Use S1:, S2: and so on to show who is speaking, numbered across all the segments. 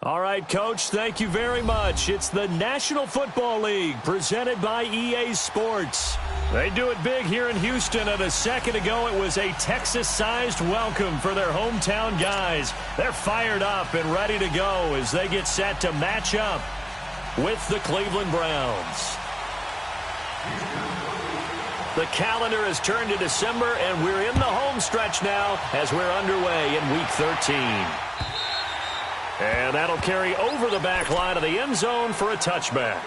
S1: All right, Coach, thank you very much. It's the National Football League presented by EA Sports. They do it big here in Houston, and a second ago it was a Texas-sized welcome for their hometown guys. They're fired up and ready to go as they get set to match up with the Cleveland Browns. The calendar has turned to December, and we're in the home stretch now as we're underway in Week 13. And that'll carry over the back line of the end zone for a touchback.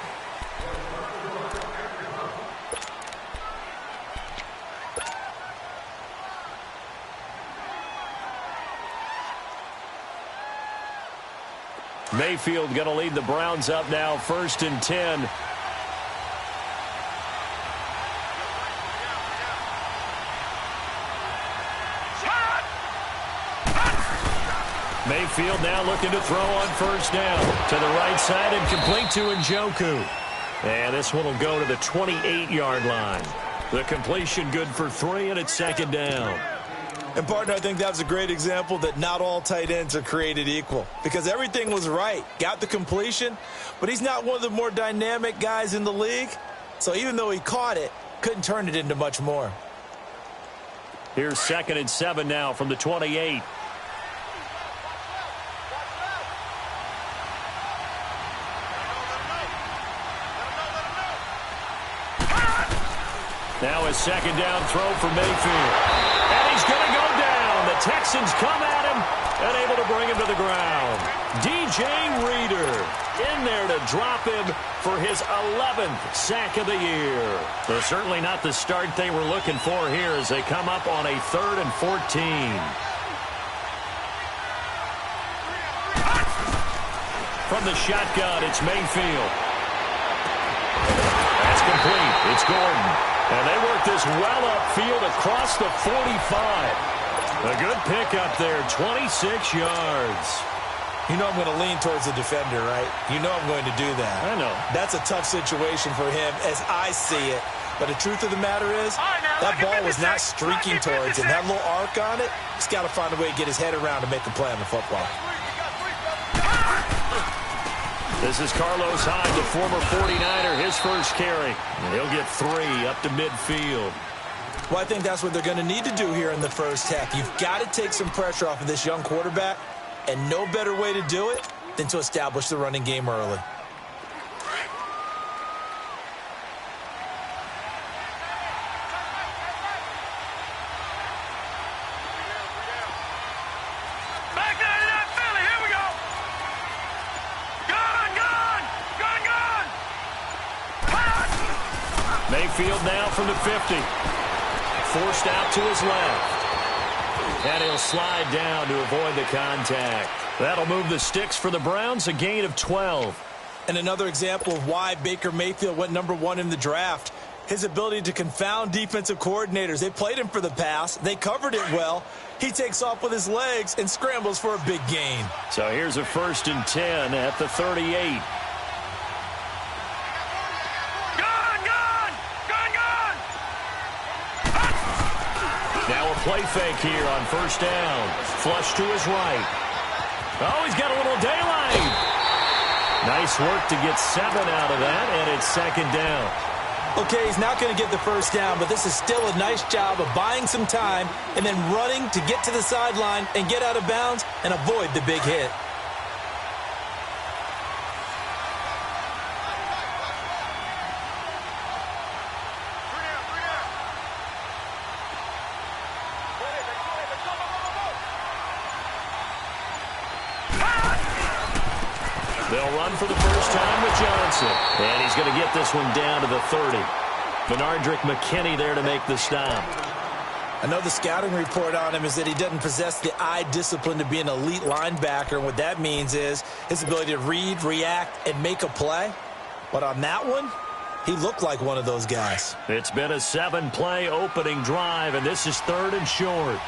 S1: Mayfield going to lead the Browns up now, 1st and 10. Mayfield now looking to throw on 1st down. To the right side and complete to Njoku. And this one will go to the 28-yard line. The completion good for 3, and it's 2nd down.
S2: And, partner, I think that was a great example that not all tight ends are created equal. Because everything was right. Got the completion, but he's not one of the more dynamic guys in the league. So even though he caught it, couldn't turn it into much more.
S1: Here's 2nd and 7 now from the 28. Now a 2nd down throw for Mayfield. And he's going to go down. The Texans come at him and able to bring him to the ground. DJ Reader in there to drop him for his 11th sack of the year. So certainly not the start they were looking for here as they come up on a 3rd and 14. From the shotgun, it's Mayfield. That's complete. It's Gordon. And they work this well upfield across the 45. A good pickup there, 26 yards.
S2: You know I'm going to lean towards the defender, right? You know I'm going to do that.
S1: I know.
S2: That's a tough situation for him as I see it. But the truth of the matter is, that ball was not streaking towards him. That little arc on it, he's got to find a way to get his head around to make a play on the football.
S1: This is Carlos Hyde, the former 49er, his first carry. And he'll get 3 up to midfield.
S2: Well, I think that's what they're going to need to do here in the first half. You've got to take some pressure off of this young quarterback, and no better way to do it than to establish the running game early.
S1: Mayfield now from the 50. Forced out to his left. And he'll slide down to avoid the contact. That'll move the sticks for the Browns, a gain of 12.
S2: And another example of why Baker Mayfield went #1 in the draft. His ability to confound defensive coordinators. They played him for the pass. They covered it well. He takes off with his legs and scrambles for a big gain.
S1: So here's a 1st and 10 at the 38. Now a play fake here on 1st down. Flush to his right. Oh, he's got a little daylight. Nice work to get 7 out of that, and it's 2nd down.
S2: Okay, he's not going to get the 1st down, but this is still a nice job of buying some time and then running to get to the sideline and get out of bounds and avoid the big hit.
S1: They'll run for the first time with Johnson. And he's going to get this one down to the 30. Benardrick McKinney there to make the stop.
S2: I know the scouting report on him is that he doesn't possess the eye discipline to be an elite linebacker. And what that means is his ability to read, react, and make a play. But on that one, he looked like one of those guys.
S1: It's been a 7-play opening drive, and this is 3rd and short.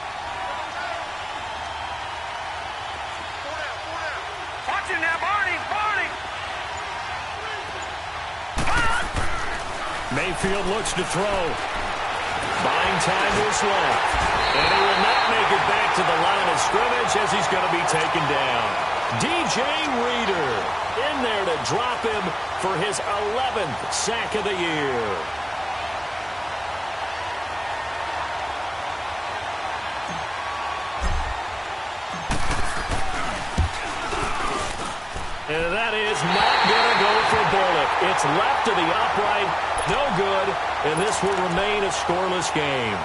S1: Mayfield looks to throw. Buying time to his left. And he will not make it back to the line of scrimmage as he's going to be taken down. DJ Reader in there to drop him for his 11th sack of the year. And that is not going to go for Bullock. It's left to the upright. No good. And this will remain a scoreless game.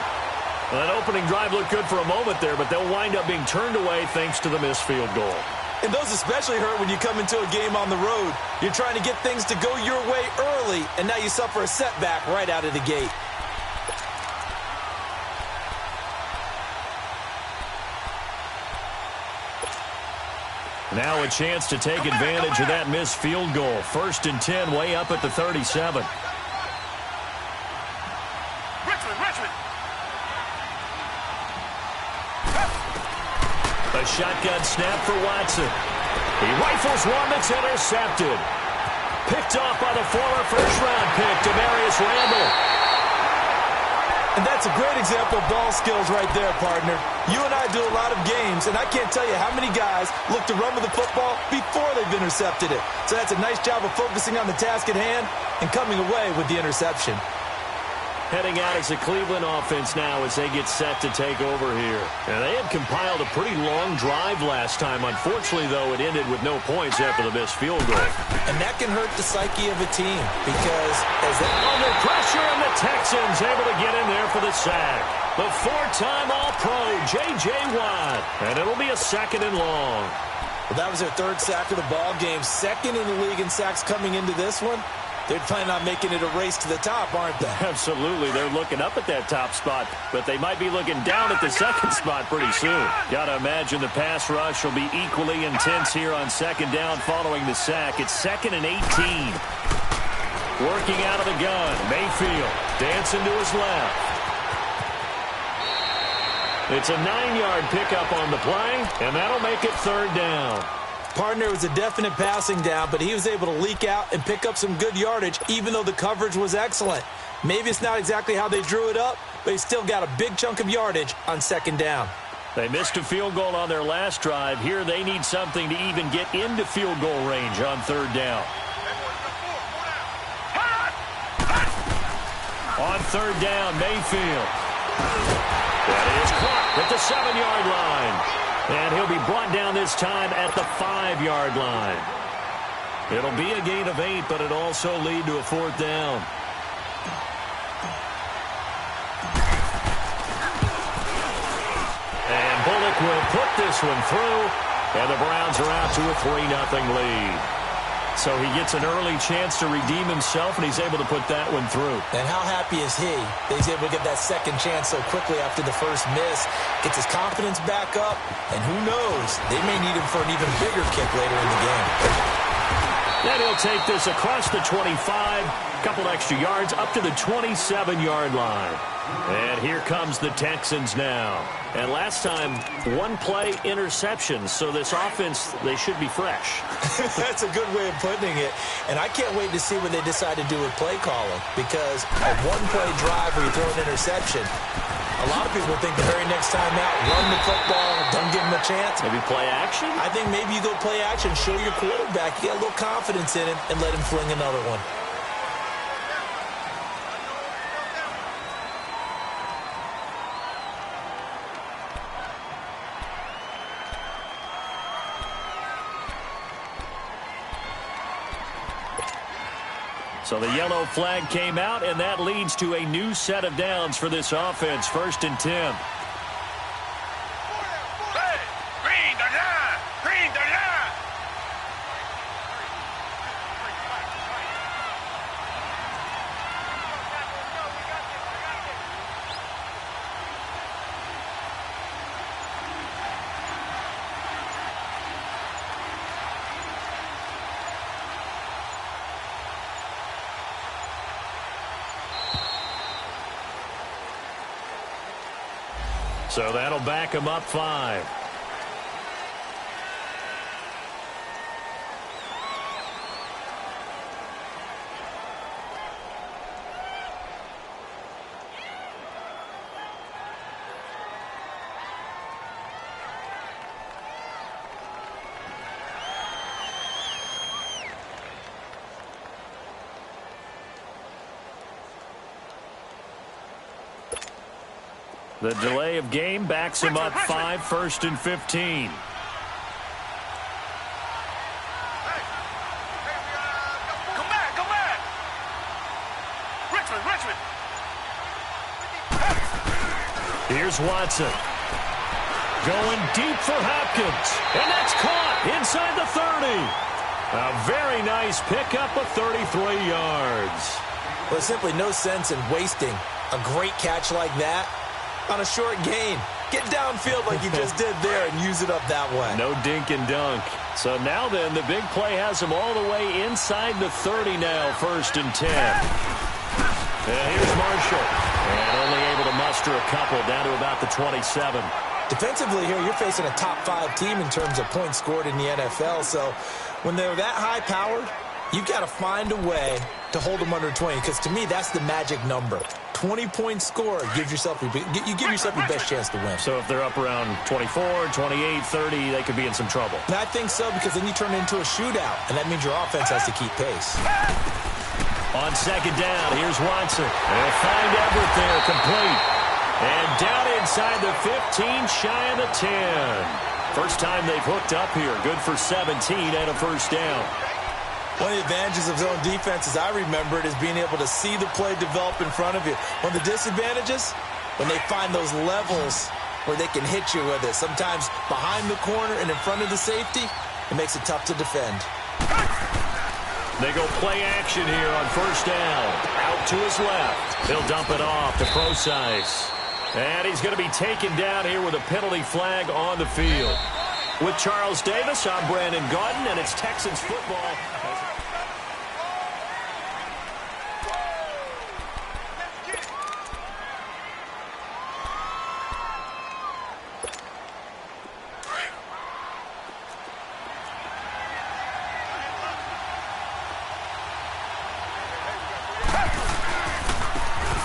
S1: Well, that opening drive looked good for a moment there, but they'll wind up being turned away thanks to the missed field goal.
S2: And those especially hurt when you come into a game on the road. You're trying to get things to go your way early, and now you suffer a setback right out of the gate.
S1: Now a chance to take advantage of that missed field goal. 1st and 10, way up at the 37. A shotgun snap for Watson. He rifles one that's intercepted. Picked off by the former first-round pick, Demarius Randall.
S2: And that's a great example of ball skills right there, partner. You and I do a lot of games, and I can't tell you how many guys look to run with the football before they've intercepted it. So that's a nice job of focusing on the task at hand and coming away with the interception.
S1: Heading out as a Cleveland offense now as they get set to take over here. And they had compiled a pretty long drive last time. Unfortunately, though, it ended with no points after the missed field goal.
S2: And that can hurt the psyche of a team because as they
S1: under pressure, and the Texans able to get in there for the sack. The 4-time All-Pro, J.J. Watt. And it'll be a 2nd and long.
S2: Well, that was their 3rd sack of the ball game. 2nd in the league in sacks coming into this one. They're planning on making it a race to the top, aren't they?
S1: Absolutely. They're looking up at that top spot, but they might be looking down at the 2nd spot pretty soon. Got to imagine the pass rush will be equally intense here on 2nd down following the sack. It's 2nd and 18. Working out of the gun. Mayfield dancing to his left. It's a 9-yard pickup on the play, and that'll make it 3rd down.
S2: Partner, was a definite passing down, but he was able to leak out and pick up some good yardage, even though the coverage was excellent. Maybe it's not exactly how they drew it up, but he still got a big chunk of yardage on 2nd down.
S1: They missed a field goal on their last drive. Here they need something to even get into field goal range on 3rd down. On 3rd down, Mayfield. That is caught at the 7-yard line. And he'll be brought down this time at the 5-yard line. It'll be a gain of 8, but it'll also lead to a 4th down. And Bullock will put this one through, and the Browns are out to a 3-0 lead. So he gets an early chance to redeem himself, and he's able to put that one through.
S2: And how happy is he that he's able to get that 2nd chance so quickly after the first miss? Gets his confidence back up, and who knows, they may need him for an even bigger kick later in the game.
S1: Then he'll take this across the 25, couple extra yards, up to the 27-yard line. And here comes the Texans now. And last time, 1-play interception. So this offense, they should be fresh.
S2: That's a good way of putting it. And I can't wait to see what they decide to do with play calling. Because a 1-play drive where you throw an interception, a lot of people think the very next time out, run the football, don't give him a chance.
S1: Maybe play action?
S2: I think maybe you go play action, show your quarterback, get a little confidence in him, and let him fling another one.
S1: So the yellow flag came out, and that leads to a new set of downs for this offense. 1st and 10. So that'll back him up 5. The delay of game backs him up 5, 1st and 15. Here's Watson. Going deep for Hopkins. And that's caught inside the 30. A very nice pickup of 33 yards.
S2: Well, there's simply no sense in wasting a great catch like that on a short gain. Get downfield like you just did there and use it up that way.
S1: No dink and dunk. So now then, the big play has him all the way inside the 30 now, 1st and 10. And here's Marshall. And only able to muster a couple down to about the 27.
S2: Defensively here, you're facing a top-5 team in terms of points scored in the NFL. So when they're that high-powered, you've got to find a way to hold them under 20. Because to me, that's the magic number. 20-point score gives yourself you give yourself your best chance to win.
S1: So if they're up around 24, 28, 30, they could be in some trouble.
S2: And I think so, because then you turn it into a shootout, and that means your offense has to keep pace.
S1: On 2nd down, here's Watson. They'll find Everett there, complete. And down inside the 15, shy of the 10. First time they've hooked up here. Good for 17 and a 1st down.
S2: One of the advantages of zone defense, as I remember it, is being able to see the play develop in front of you. One of the disadvantages, when they find those levels where they can hit you with it. Sometimes behind the corner and in front of the safety, it makes it tough to defend.
S1: They go play action here on 1st down. Out to his left. He'll dump it off to Procise. And he's going to be taken down here with a penalty flag on the field. With Charles Davis, I'm Brandon Gaudin, and it's Texans football.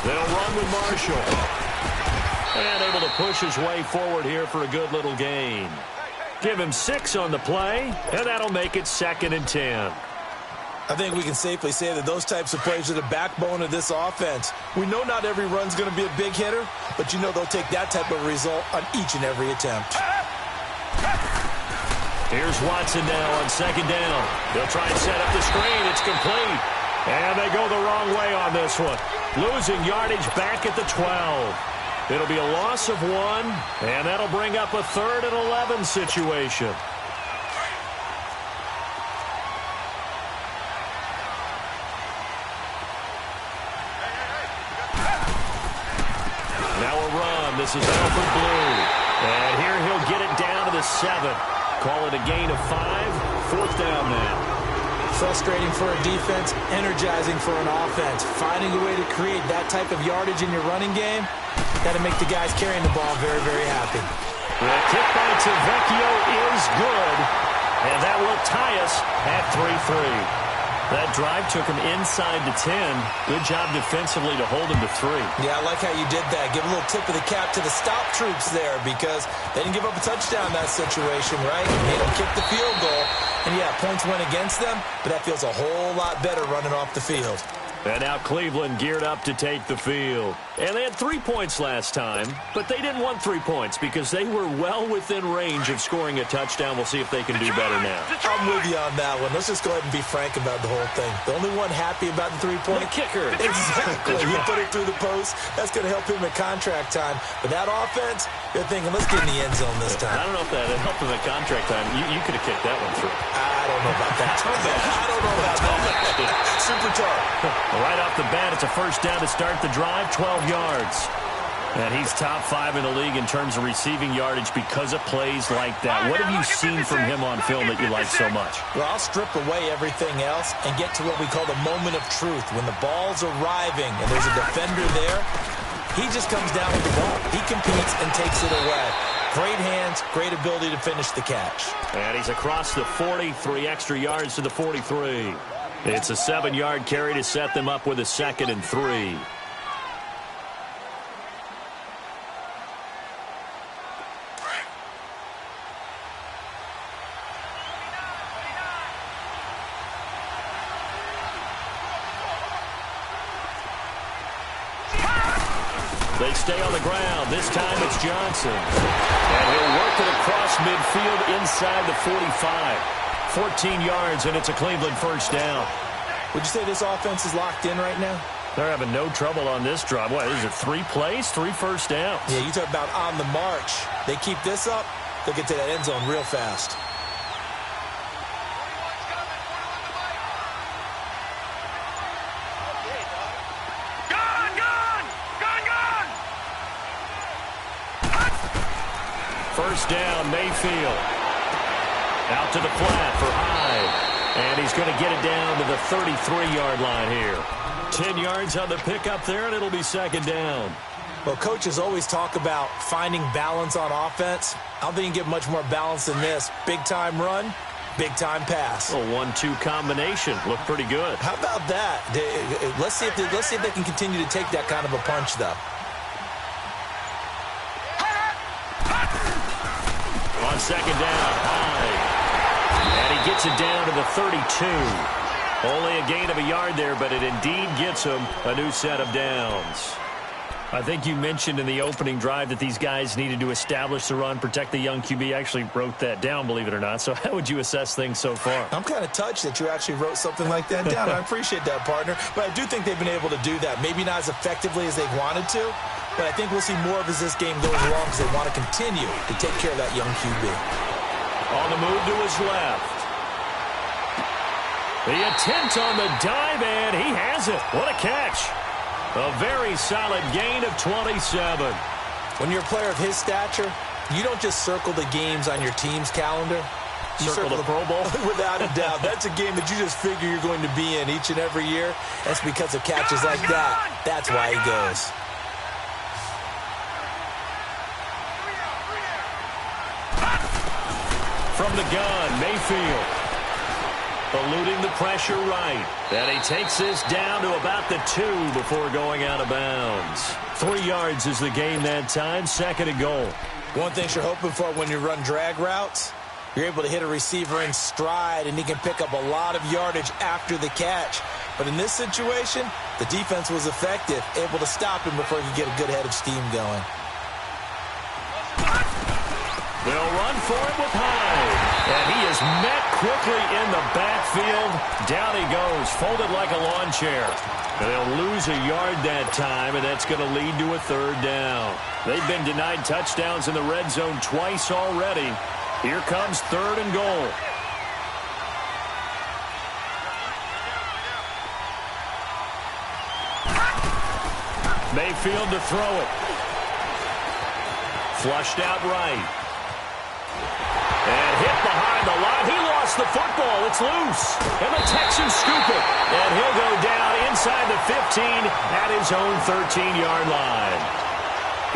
S1: They'll run with Marshall. And able to push his way forward here for a good little gain. Give him 6 on the play, and that'll make it 2nd and 10.
S2: I think we can safely say that those types of plays are the backbone of this offense. We know not every run's going to be a big hitter, but you know they'll take that type of result on each and every attempt.
S1: Here's Watson now on 2nd down. They'll try and set up the screen. It's complete. And they go the wrong way on this one. Losing yardage back at the 12. It'll be a loss of 1, and that'll bring up a 3rd and 11 situation. Now a run. This is Alfred Blue. And here he'll get it down to the 7. Call it a gain of 5. 4th down now.
S2: Frustrating for a defense, energizing for an offense. Finding a way to create that type of yardage in your running game, got to make the guys carrying the ball very, very happy.
S1: The kick by Tavecchio is good, and that will tie us at 3-3. That drive took him inside the 10. Good job defensively to hold him to 3.
S2: Yeah, I like how you did that. Give a little tip of the cap to the stop troops there, because they didn't give up a touchdown in that situation, right? Made them kick the field goal. And yeah, points went against them, but that feels a whole lot better running off the field.
S1: And now Cleveland geared up to take the field. And they had 3 points last time, but they didn't want 3 points because they were well within range of scoring a touchdown. We'll see if they can do better now.
S2: I'm with you on that one. Let's just go ahead and be frank about the whole thing. The only one happy about the 3-point
S1: the kicker.
S2: Exactly. He put it through the post. That's going to help him at contract time. But that offense, they're thinking, let's get in the end zone this time.
S1: I don't know if that helped him at contract time. You could have kicked that one through.
S2: I don't know about that. I don't know about that. Super tough.
S1: Right off the bat, it's a 1st down to start the drive, 12 yards. And he's top 5 in the league in terms of receiving yardage because of plays like that. What have you seen from him on film that you like so much?
S2: Well, I'll strip away everything else and get to what we call the moment of truth. When the ball's arriving and there's a defender there, he just comes down with the ball. He competes and takes it away. Great hands, great ability to finish the catch.
S1: And he's across the 40, 3 extra yards to the 43. It's a 7-yard carry to set them up with a 2nd and 3. They They stay on the ground. This time it's Johnson. And he'll work it across midfield inside the 45. 14 yards, and it's a Cleveland first down.
S2: Would you say this offense is locked in right now?
S1: They're having no trouble on this drive. What, is it 3 plays, 3 first downs?
S2: Yeah, you talk about on the march. They keep this up, they'll get to that end zone real fast.
S1: First down, Mayfield. Out to the flat for Hyde. And he's going to get it down to the 33-yard line here. 10 yards on the pickup there, and it'll be second down.
S2: Well, coaches always talk about finding balance on offense. I don't think you can get much more balance than this. Big-time run, big-time pass.
S1: A 1-2 combination. Looked pretty good.
S2: How about that? Let's see if they can continue to take that kind of a punch, though.
S1: On second down, Hyde. And he gets it down to the 32. Only a gain of a yard there, but it indeed gets him a new set of downs. I think you mentioned in the opening drive that these guys needed to establish the run, protect the young QB. I actually wrote that down, believe it or not. So how would you assess things so far?
S2: I'm kind of touched that you actually wrote something like that down. I appreciate that, partner. But I do think they've been able to do that. Maybe not as effectively as they've wanted to, but I think we'll see more of as this game goes along because they want to continue to take care of that young QB.
S1: On the move to his left. The attempt on the dive, and he has it. What a catch. A very solid gain of 27.
S2: When you're a player of his stature, you don't just circle the games on your team's calendar. You
S1: circle the Pro Bowl?
S2: Without a doubt. That's a game that you just figure you're going to be in each and every year. That's because of catches like that. That's why he goes.
S1: From the gun, Mayfield. Eluding the pressure right. And he takes this down to about the 2 before going out of bounds. 3 yards is the gain that time. Second and goal.
S2: One thing you're hoping for when you run drag routes, you're able to hit a receiver in stride, and he can pick up a lot of yardage after the catch. But in this situation, the defense was effective, able to stop him before he could get a good head of steam going.
S1: They'll run for it with Hyde. And he is met quickly in the backfield. Down he goes, folded like a lawn chair. And they'll lose a yard that time, and that's going to lead to a third down. They've been denied touchdowns in the red zone twice already. Here comes third and goal. Mayfield to throw it. Flushed out right. And hit behind the line. He lost the football. It's loose. And the Texans scoop it. And he'll go down inside the 15 at his own 13-yard line.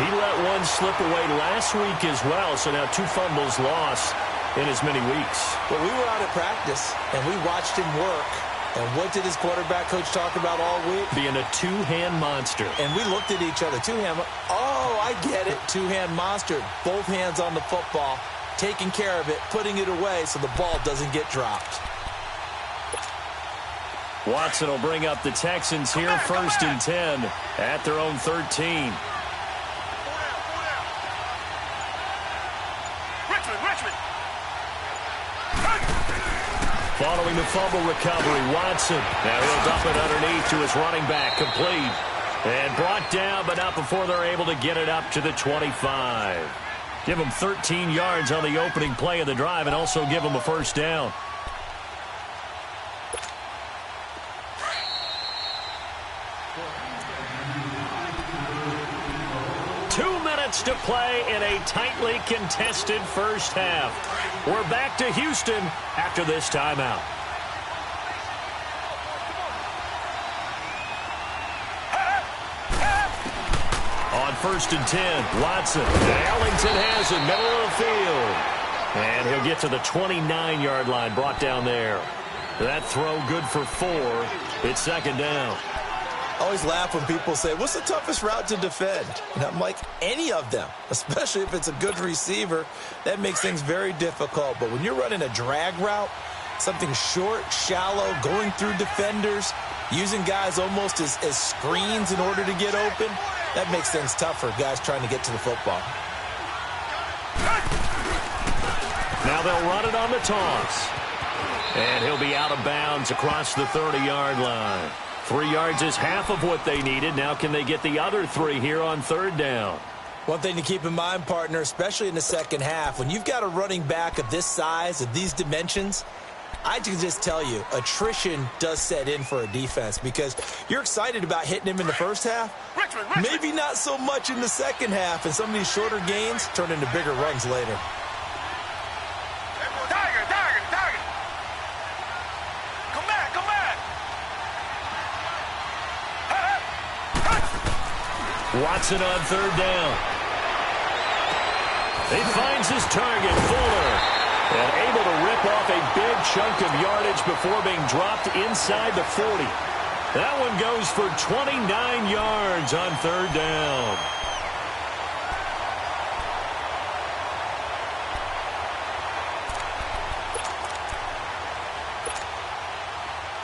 S1: He let one slip away last week as well. So now 2 fumbles lost in as many weeks.
S2: Well, we were out at practice, and we watched him work. And what did his quarterback coach talk about all week?
S1: Being a 2-hand monster.
S2: And we looked at each other. 2-hand. Oh, I get it. 2-hand monster. Both hands on the football. Taking care of it, putting it away so the ball doesn't get dropped.
S1: Watson will bring up the Texans here first and 10 at their own 13.
S3: Richmond.
S1: Following the fumble recovery, Watson. Now he'll dump it underneath to his running back, complete. And brought down, but not before they're able to get it up to the 25. Give him 13 yards on the opening play of the drive and also give him a first down. To play in a tightly contested first half. We're back to Houston after this timeout. On first and 10, Watson. Ellington has it, middle of the field. And he'll get to the 29-yard line, brought down there. That throw good for 4. It's second down.
S2: I always laugh when people say, what's the toughest route to defend? And I'm like, any of them, especially if it's a good receiver. That makes things very difficult. But when you're running a drag route, something short, shallow, going through defenders, using guys almost as screens in order to get open, That makes things tough for guys trying to get to the football.
S1: Now they'll run it on the toss. And he'll be out of bounds across the 30-yard line. 3 yards is half of what they needed. Now can they get the other 3 here on third down?
S2: One thing to keep in mind, partner, especially in the second half, when you've got a running back of this size, of these dimensions, I can just tell you, attrition does set in for a defense because you're excited about hitting him in the first half. Maybe not so much in the second half, and some of these shorter gains turn into bigger runs later.
S1: Watson on third down. He finds his target, Fuller, and able to rip off a big chunk of yardage before being dropped inside the 40. That one goes for 29 yards on third down.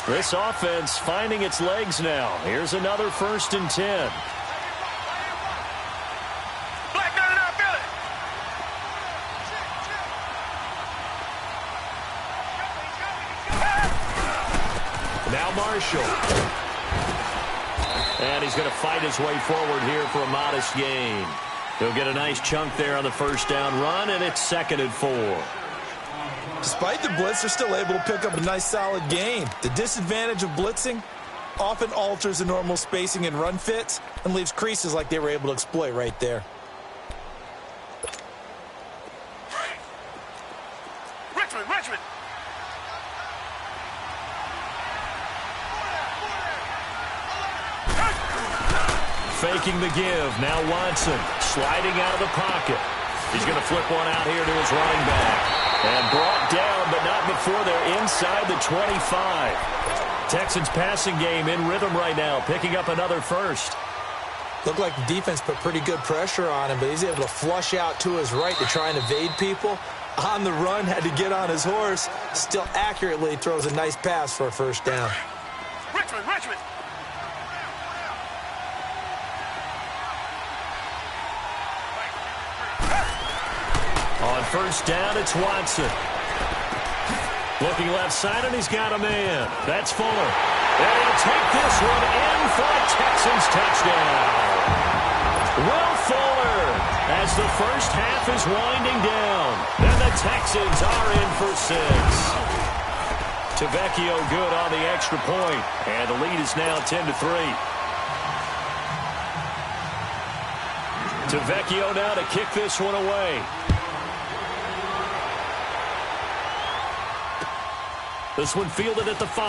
S1: This offense finding its legs now. Here's another 1st and 10. Marshall. And he's going to fight his way forward here for a modest gain. He'll get a nice chunk there on the first down run, and it's 2nd and 4.
S2: Despite the blitz, they're still able to pick up a nice solid gain. The disadvantage of blitzing often alters the normal spacing and run fits and leaves creases like they were able to exploit right there.
S3: Richmond.
S1: Faking the give. Now Watson sliding out of the pocket. He's going to flip one out here to his running back. And brought down, but not before they're inside the 25. Texans passing game in rhythm right now, picking up another first.
S2: Looked like the defense put pretty good pressure on him, but he's able to flush out to his right to try and evade people. On the run, had to get on his horse. Still accurately throws a nice pass for a first down.
S3: Richmond.
S1: On first down, it's Watson. Looking left side, and he's got a man. That's Fuller. And he'll take this one in for a Texans touchdown. Will Fuller, as the first half is winding down. And the Texans are in for 6. Tavecchio good on the extra point. And the lead is now 10-3. Tavecchio now to kick this one away. This one fielded at the 5.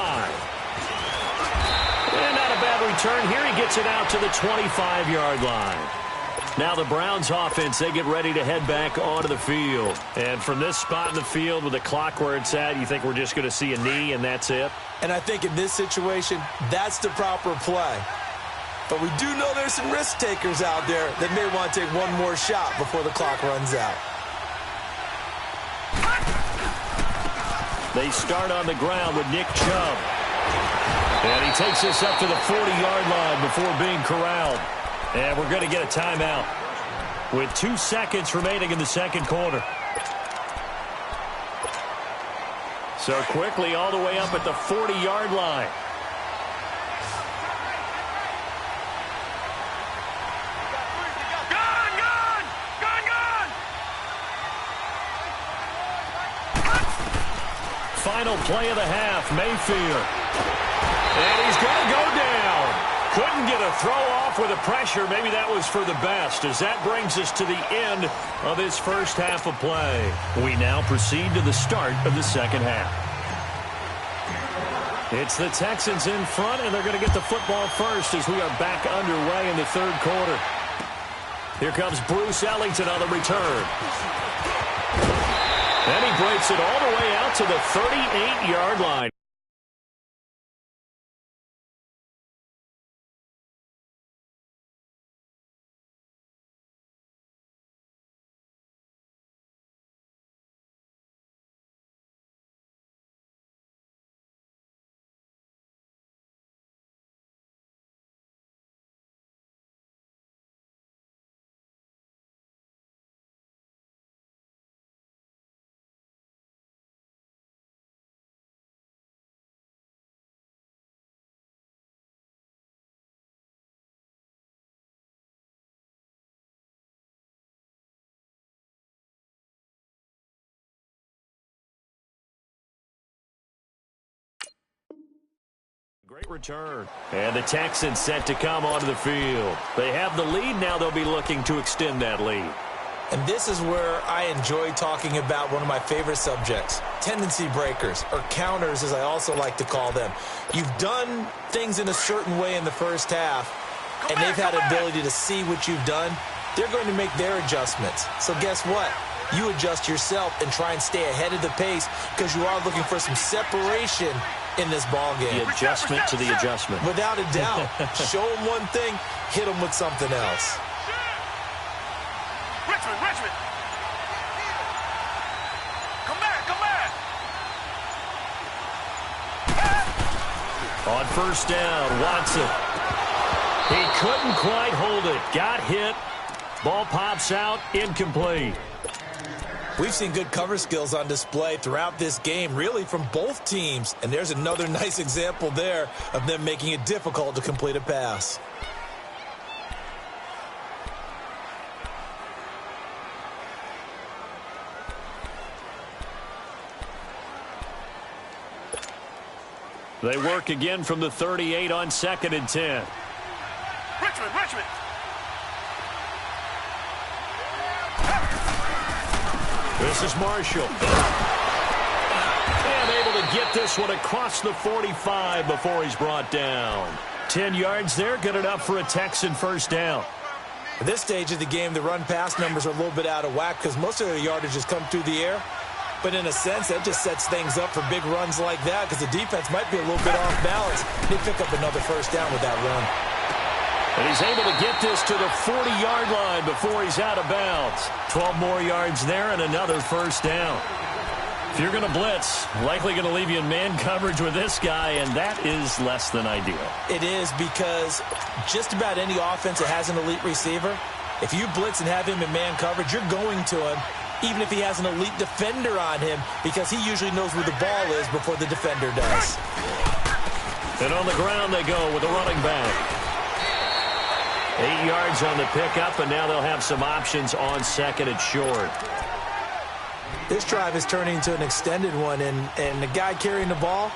S1: And not a bad return here. He gets it out to the 25-yard line. Now the Browns offense, they get ready to head back onto the field. And from this spot in the field with the clock where it's at, you think we're just going to see a knee and that's it?
S2: And I think in this situation, that's the proper play. But we do know there's some risk takers out there that may want to take one more shot before the clock runs out.
S1: They start on the ground with Nick Chubb. And he takes this up to the 40-yard line before being corralled. And we're going to get a timeout with 2 seconds remaining in the second quarter. So quickly all the way up at the 40-yard line. Final play of the half, Mayfield. And he's going to go down. Couldn't get a throw off with the pressure. Maybe that was for the best, as that brings us to the end of this first half of play. We now proceed to the start of the second half. It's the Texans in front, and they're going to get the football first as we are back underway in the third quarter. Here comes Bruce Ellington on the return. And he breaks it all the way out to the 38-yard line. Great return. And the Texans set to come onto the field. They have the lead now. They'll be looking to extend that lead.
S2: And this is where I enjoy talking about one of my favorite subjects, tendency breakers, or counters as I also like to call them. You've done things in a certain way in the first half, and they've had an ability to see what you've done. They're going to make their adjustments. So guess what? You adjust yourself and try and stay ahead of the pace because you are looking for some separation in this ball game.
S1: The adjustment to the adjustment.
S2: Without a doubt. Show them one thing, hit them with something else.
S3: Richmond. Come back.
S1: On first down, Watson. He couldn't quite hold it. Got hit. Ball pops out, incomplete.
S2: We've seen good cover skills on display throughout this game, really from both teams. And there's another nice example there of them making it difficult to complete a pass.
S1: They work again from the 38 on 2nd and 10.
S3: Richmond.
S1: This is Marshall. And able to get this one across the 45 before he's brought down. 10 yards there, good enough for a Texan first down.
S2: At this stage of the game, the run-pass numbers are a little bit out of whack because most of their yardage has come through the air. But in a sense, that just sets things up for big runs like that because the defense might be a little bit off balance. They pick up another first down with that run.
S1: And he's able to get this to the 40-yard line before he's out of bounds. 12 more yards there and another first down. If you're going to blitz, likely going to leave you in man coverage with this guy, and that is less than ideal.
S2: It is because just about any offense that has an elite receiver, if you blitz and have him in man coverage, you're going to him, even if he has an elite defender on him, because he usually knows where the ball is before the defender does.
S1: And on the ground they go with the running back. 8 yards on the pickup, and now they'll have some options on 2nd and short.
S2: This drive is turning into an extended one, and the guy carrying the ball,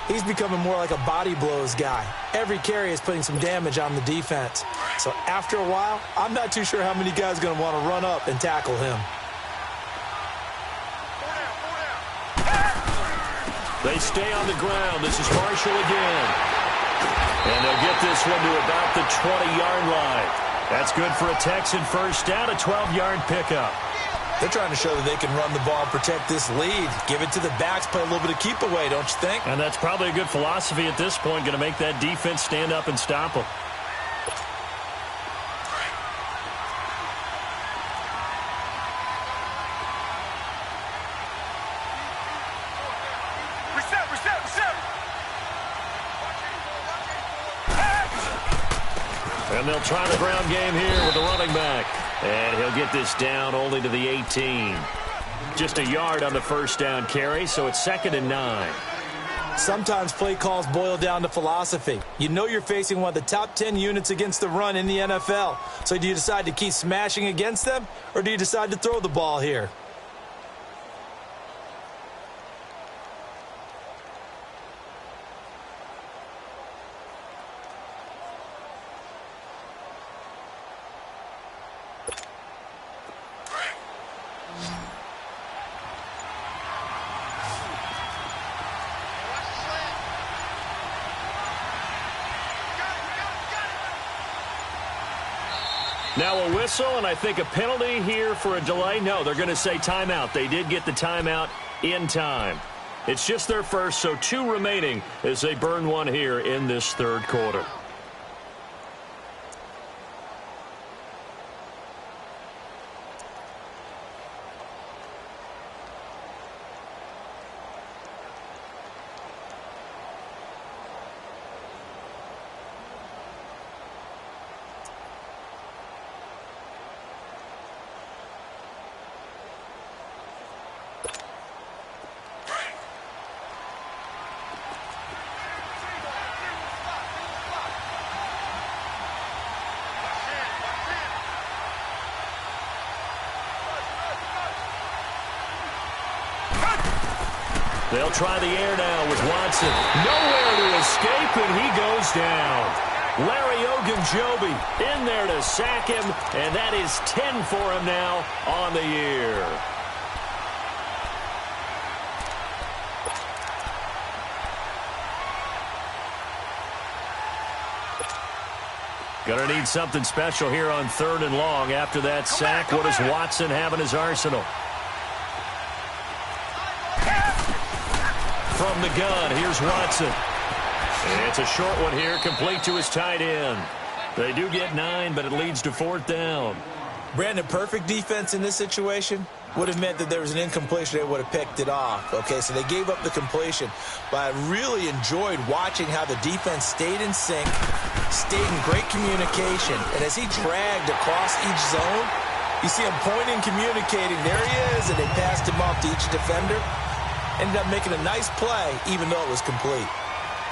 S2: he's becoming more like a body blows guy. Every carry is putting some damage on the defense. So after a while, I'm not too sure how many guys are going to want to run up and tackle him.
S1: They stay on the ground. This is Marshall again. And they'll get this one to about the 20-yard line. That's good for a Texan first down, a 12-yard pickup.
S2: They're trying to show that they can run the ball and protect this lead. Give it to the backs, play a little bit of keep away, don't you think?
S1: And that's probably a good philosophy at this point, going to make that defense stand up and stop them. And they'll try the ground game here with the running back. And he'll get this down only to the 18. Just a yard on the first down carry, so it's 2nd and 9.
S2: Sometimes play calls boil down to philosophy. You know you're facing one of the top 10 units against the run in the NFL. So do you decide to keep smashing against them, or do you decide to throw the ball here?
S1: Now a whistle, and I think a penalty here for a delay. No, they're going to say timeout. They did get the timeout in time. It's just their first, so 2 remaining as they burn one here in this third quarter. They'll try the air now with Watson. Nowhere to escape, and he goes down. Larry Ogunjobi in there to sack him, and that is 10 for him now on the year. Gonna need something special here on 3rd and long. After that sack, what does Watson have in his arsenal? From the gun, here's Watson. And it's a short one here, complete to his tight end. They do get 9, but it leads to 4th down.
S2: Brandon, perfect defense in this situation would have meant that there was an incompletion. They would have picked it off. Okay, so they gave up the completion. But I really enjoyed watching how the defense stayed in sync, stayed in great communication. And as he dragged across each zone, you see him pointing, communicating. There he is, and they passed him off to each defender. Ended up making a nice play, even though it was complete.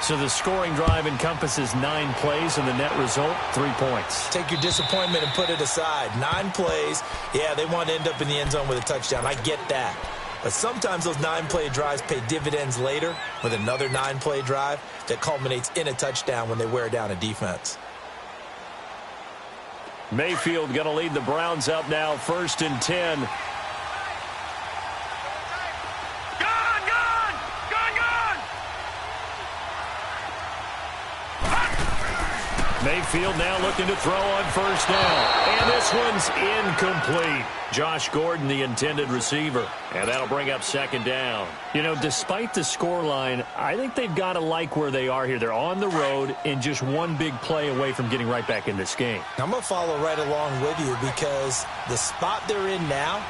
S1: So the scoring drive encompasses 9 plays, and the net result, 3 points.
S2: Take your disappointment and put it aside. 9 plays. Yeah, they want to end up in the end zone with a touchdown. I get that. But sometimes those 9-play drives pay dividends later with another 9-play drive that culminates in a touchdown when they wear down a defense.
S1: Mayfield going to lead the Browns up now, 1st and 10. Mayfield now looking to throw on 1st down. And this one's incomplete. Josh Gordon, the intended receiver. And that'll bring up 2nd down. You know, despite the scoreline, I think they've got to like where they are here. They're on the road and just one big play away from getting right back in this game.
S2: I'm going to follow right along with you because the spot they're in now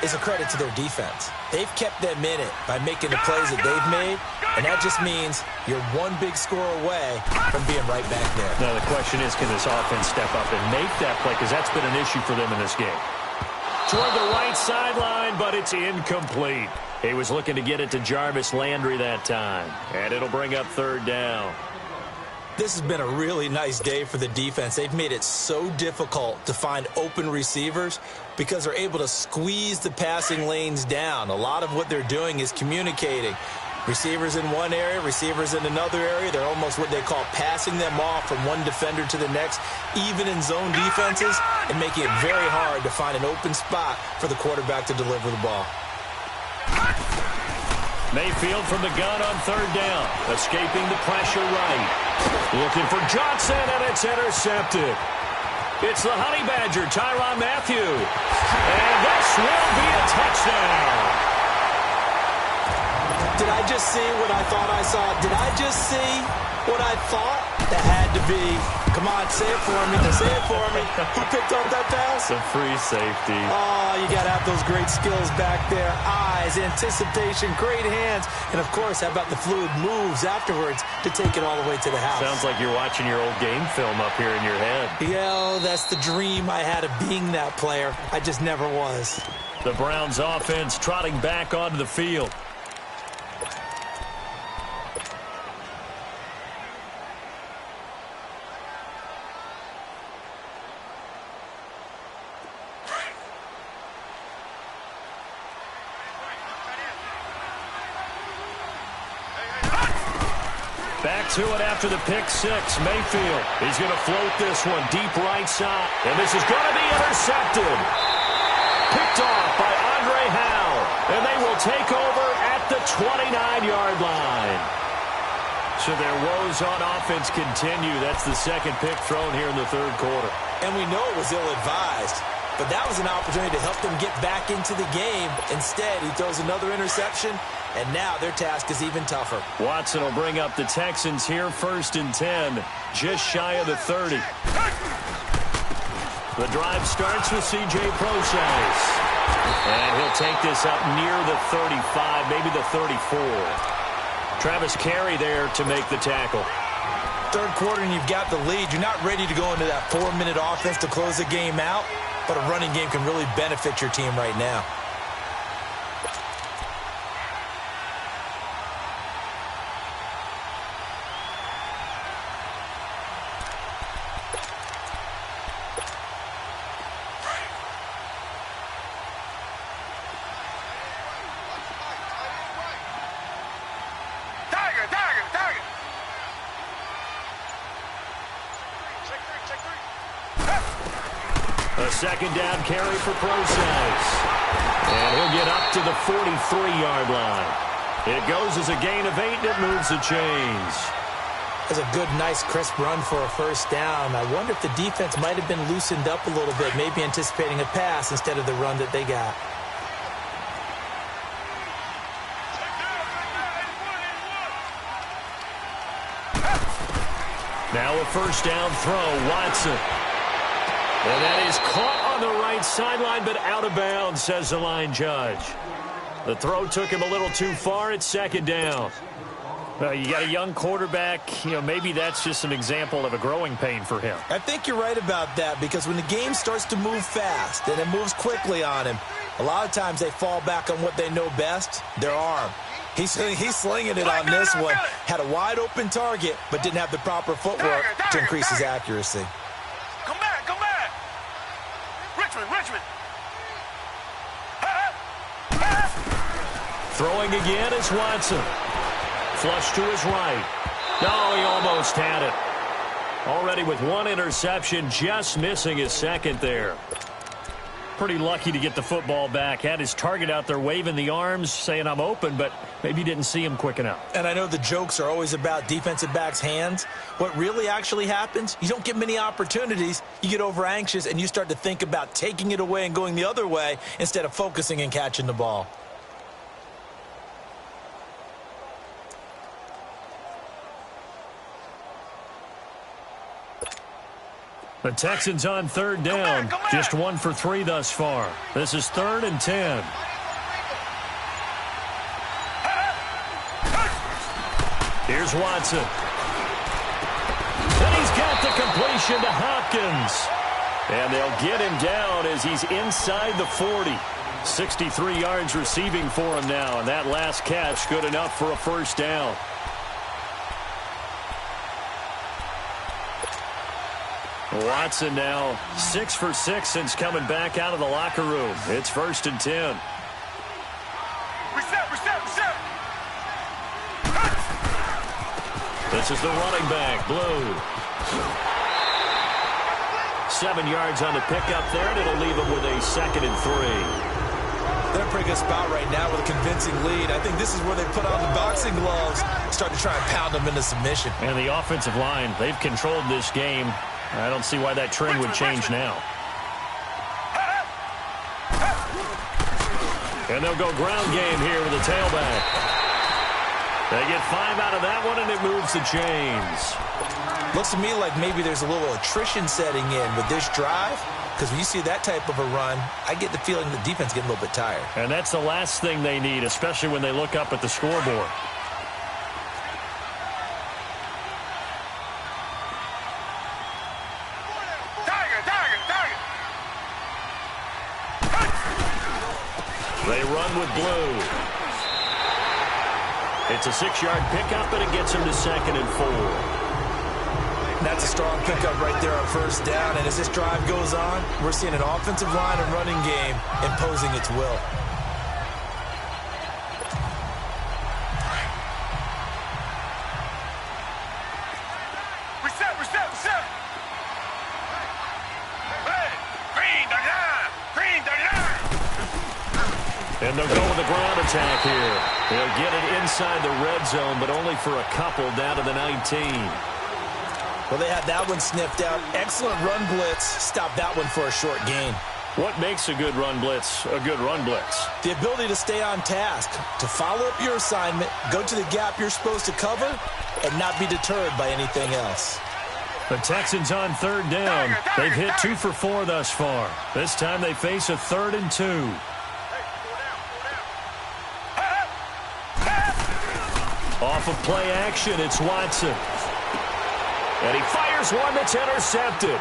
S2: is a credit to their defense. They've kept them in it by making the plays that they've made, and that just means you're one big score away from being right back there.
S1: Now, the question is, can this offense step up and make that play? Because that's been an issue for them in this game. Toward the right sideline, but it's incomplete. He was looking to get it to Jarvis Landry that time, and it'll bring up 3rd down.
S2: This has been a really nice day for the defense. They've made it so difficult to find open receivers because they're able to squeeze the passing lanes down. A lot of what they're doing is communicating. Receivers in one area, receivers in another area. They're almost what they call passing them off from one defender to the next, even in zone defenses, and making it very hard to find an open spot for the quarterback to deliver the ball.
S1: Mayfield from the gun on 3rd down, escaping the pressure right. Looking for Johnson, and it's intercepted. It's the Honey Badger, Tyrann Mathieu. And this will be a touchdown.
S2: Did I just see what I thought I saw? Did I just see what I thought? That had to be. Come on, say it for me. Say it for me. Who picked up that pass?
S1: The free safety.
S2: Oh, you got to have those great skills back there. Eyes, anticipation, great hands. And, of course, how about the fluid moves afterwards to take it all the way to the house?
S1: Sounds like you're watching your old game film up here in your head.
S2: Yeah, that's the dream I had of being that player. I just never was.
S1: The Browns offense trotting back onto the field. Back to it after the pick six. Mayfield, he's going to float this one deep right side. And this is going to be intercepted. Picked off by Andre Howe. And they will take over at the 29-yard line. So their woes on offense continue. That's the 2nd pick thrown here in the 3rd quarter.
S2: And we know it was ill-advised. But that was an opportunity to help them get back into the game. Instead, he throws another interception. And now their task is even tougher.
S1: Watson will bring up the Texans here, 1st and 10, just shy of the 30. The drive starts with C.J. Prosise. And he'll take this up near the 35, maybe the 34. Travis Carey there to make the tackle.
S2: 3rd quarter and you've got the lead. You're not ready to go into that 4-minute offense to close the game out. But a running game can really benefit your team right now.
S1: second down carry for Process. And he'll get up to the 43-yard line. It goes as a gain of 8, and it moves the chains.
S2: That's a good, nice, crisp run for a first down. I wonder if the defense might have been loosened up a little bit, maybe anticipating a pass instead of the run that they got.
S1: Now a first down throw, Watson. And that is caught on the right sideline, but out of bounds, says the line judge. The throw took him a little too far. It's second down. You got a young quarterback. Maybe that's just an example of a growing pain for him.
S2: I think you're right about that, because when the game starts to move fast and it moves quickly on him, a lot of times they fall back on what they know best, their arm. He's slinging it on this one. Had a wide open target, but didn't have the proper footwork to increase his accuracy.
S3: Come back, come back. Richmond.
S1: Throwing again is Watson. Flush to his right. No, he almost had it. Already with one interception, just missing his second there. Pretty lucky to get the football back. Had his target out there waving the arms, saying I'm open, but maybe didn't see him quick enough.
S2: And I know the jokes are always about defensive backs' hands. What really actually happens, you don't get many opportunities. You get over anxious, and you start to think about taking it away and going the other way instead of focusing and catching the ball.
S1: The Texans on third down.
S3: Come back.
S1: Just 1 for 3 thus far. This is 3rd and 10. Here's Watson. And he's got the completion to Hopkins. And they'll get him down as he's inside the 40. 63 yards receiving for him now. And that last catch good enough for a first down. Watson now 6 for 6 since coming back out of the locker room. It's 1st and 10.
S3: Reset.
S1: This is the running back, Blue. 7 yards on the pickup there, and it'll leave him with a 2nd and 3.
S2: They're in a pretty good spot right now with a convincing lead. I think this is where they put on the boxing gloves, start to try and pound them into submission.
S1: And the offensive line, they've controlled this game. I don't see why that trend would change now. And they'll go ground game here with the tailback. They get 5 out of that one, and it moves the chains.
S2: Looks to me like maybe there's a little attrition setting in with this drive, because when you see that type of a run, I get the feeling the defense getting a little bit tired.
S1: And that's the last thing they need, especially when they look up at the scoreboard. They run with Blue. It's a 6-yard pickup, and it gets him to 2nd and 4.
S2: That's a strong pickup right there on first down. And as this drive goes on, we're seeing an offensive line and running game imposing its will.
S3: Reset. Hey, green, the line.
S1: And they'll go with the ground attack here. They'll get it inside the red zone, but only for a couple down to the 19.
S2: Well, they had that one sniffed out. Excellent run blitz. Stopped that one for a short gain.
S1: What makes a good run blitz a good run blitz?
S2: The ability to stay on task, to follow up your assignment, go to the gap you're supposed to cover, and not be deterred by anything else.
S1: The Texans on third down. They've hit 2 for 4 thus far. This time they face a 3rd and 2. Off of play action, it's Watson. And he fires one that's intercepted.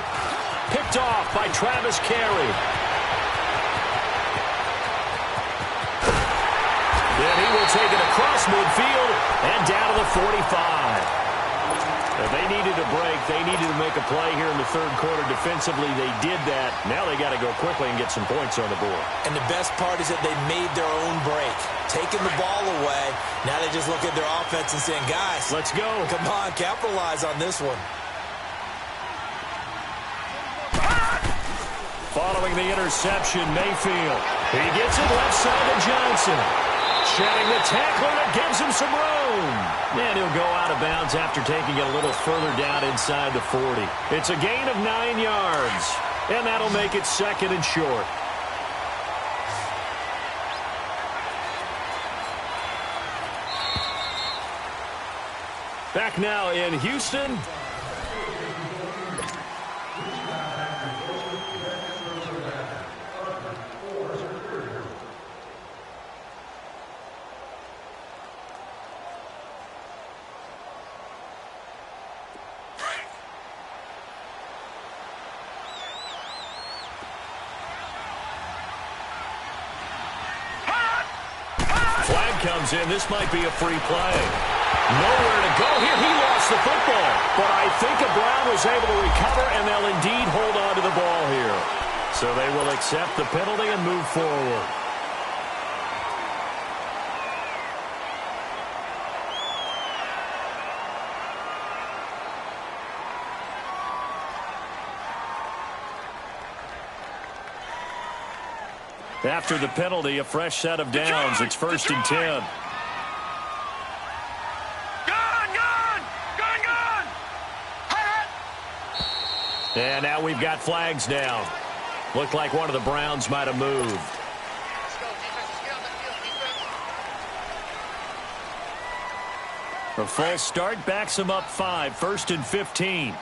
S1: Picked off by Travis Carey. Then he will take it across midfield and down to the 45. If they needed a break, they needed to make a play here in the third quarter. Defensively, they did that. Now they got to go quickly and get some points on the board.
S2: And the best part is that they made their own break. Taking the ball away. Now they just look at their offense and saying, guys,
S1: let's go.
S2: Come on, capitalize on this one.
S1: Following the interception, Mayfield. He gets it left side to Johnson. Shedding the tackler that gives him some room. And he'll go out of bounds after taking it a little further down inside the 40. It's a gain of 9 yards. And that'll make it 2nd and short. Back now in Houston. Flag comes in. This might be a free play. Nowhere to go here. He lost the football. But I think Brown was able to recover, and they'll indeed hold on to the ball here. So they will accept the penalty and move forward. After the penalty, a fresh set of downs. It's 1st and 10. And now we've got flags down. Looked like one of the Browns might have moved. A false start backs him up 5. 1st and 15.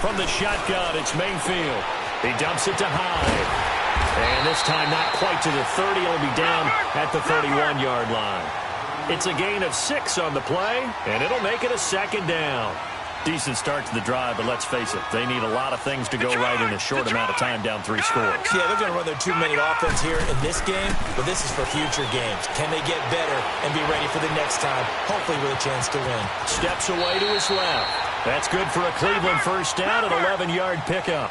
S1: From the shotgun, it's Mayfield. He dumps it to Hyde. And this time not quite to the 30. It'll be down at the 31-yard line. It's a gain of 6 on the play, and it'll make it a 2nd down. Decent start to the drive, but let's face it, they need a lot of things to go right in a short amount of time, down 3 scores.
S2: Yeah, they're going to run their 2-minute offense here in this game, but this is for future games. Can they get better and be ready for the next time, hopefully with a chance to win?
S1: Steps away to his left. That's good for a Cleveland first down, an 11-yard pickup.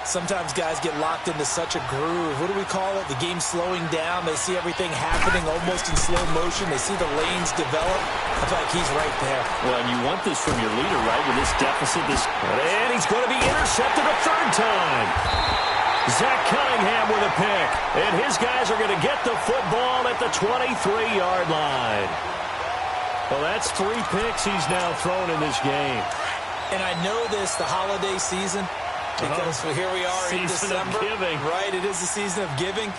S2: Sometimes guys get locked into such a groove. What do we call it? The game slowing down. They see everything happening almost in slow motion. They see the lanes develop. I feel like he's right there.
S1: Well, and you want this from your leader, right? With this deficit, and he's going to be intercepted a 3rd time. Zach Cunningham with a pick. And his guys are going to get the football at the 23-yard line. Well, that's 3 picks he's now thrown in this game.
S2: And I know this, the holiday season, because here we are in December. Right, it is the season of giving.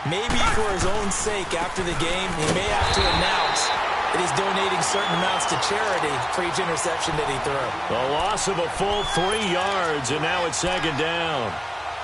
S2: Maybe for his own sake after the game, he may have to announce that he's donating certain amounts to charity for each interception that he threw.
S1: The loss of a full 3 yards, and now it's 2nd down.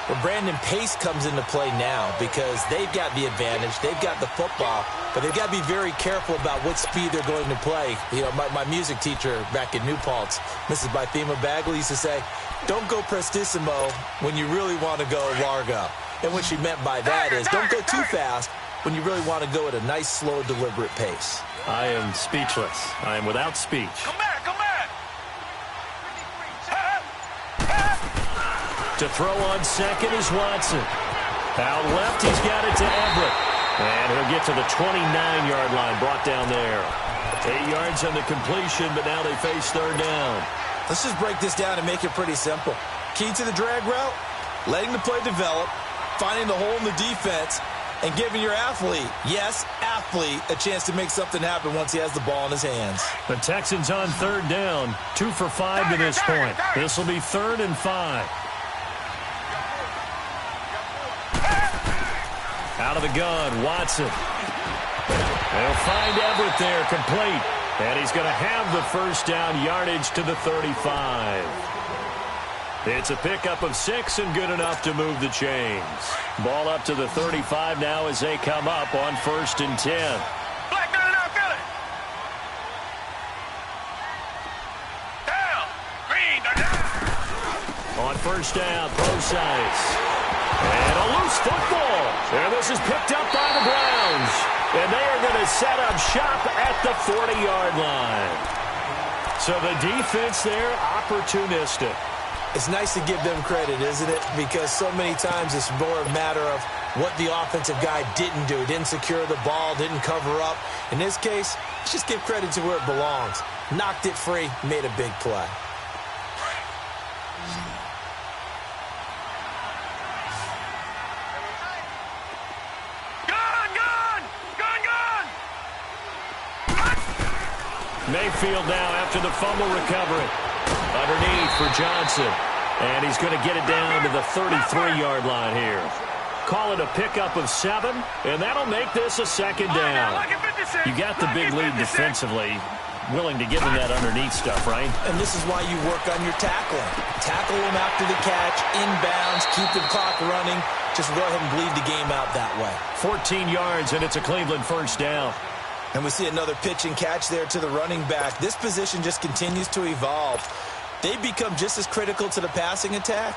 S2: Well, Brandon, pace comes into play now because they've got the advantage. They've got the football, but they've got to be very careful about what speed they're going to play. You know, my music teacher back in New Paltz, Mrs. Bythema Bagley, used to say, don't go prestissimo when you really want to go largo. And what she meant by that is don't go too fast when you really want to go at a nice, slow, deliberate pace.
S1: I am speechless. I am without speech.
S3: Come back, come back.
S1: To throw on 2nd is Watson. Out left, he's got it to Everett. And he'll get to the 29-yard line, brought down there. 8 yards on the completion, but now they face 3rd down.
S2: Let's just break this down and make it pretty simple. Key to the drag route, letting the play develop, finding the hole in the defense, and giving your athlete, yes, athlete, a chance to make something happen once he has the ball in his hands.
S1: The Texans on 3rd down, 2 for 5 to this point. This will be 3rd and 5. Out of the gun, Watson. They'll find Everett there, complete. And he's going to have the first down, yardage to the 35. It's a pickup of 6 and good enough to move the chains. Ball up to the 35 now as they come up on 1st and 10.
S3: Black down and out, Philly. Down. Green, down.
S1: On 1st down, Procise. And a loose football. And this is picked up by the Browns. And they are going to set up shop at the 40-yard line. So the defense there, opportunistic.
S2: It's nice to give them credit, isn't it? Because so many times it's more a matter of what the offensive guy didn't do. Didn't secure the ball, didn't cover up. In this case, let's just give credit to where it belongs. Knocked it free, made a big play.
S1: Mayfield now after the fumble recovery. Underneath for Johnson. And he's going to get it down to the 33-yard line here. Call it a pickup of 7, and that'll make this a second down. You got the big lead defensively. Willing to give him that underneath stuff, right?
S2: And this is why you work on your tackling. Tackle him after the catch, inbounds, keep the clock running. Just go ahead and bleed the game out that way.
S1: 14 yards, and it's a Cleveland first down.
S2: And we see another pitch and catch there to the running back. This position just continues to evolve. They become just as critical to the passing attack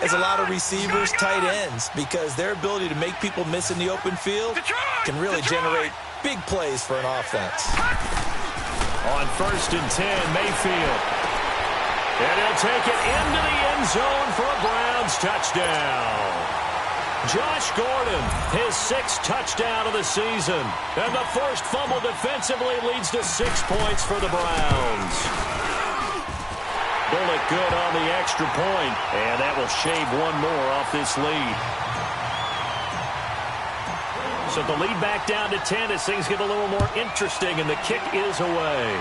S2: as a lot of receivers, tight ends, because their ability to make people miss in the open field can really generate big plays for an offense.
S1: On 1st and 10, Mayfield. And he'll take it into the end zone for a Browns touchdown. Josh Gordon, his 6th touchdown of the season. And the first fumble defensively leads to 6 points for the Browns. Bullock good on the extra point, and that will shave one more off this lead. So the lead back down to 10 as things get a little more interesting, and the kick is away.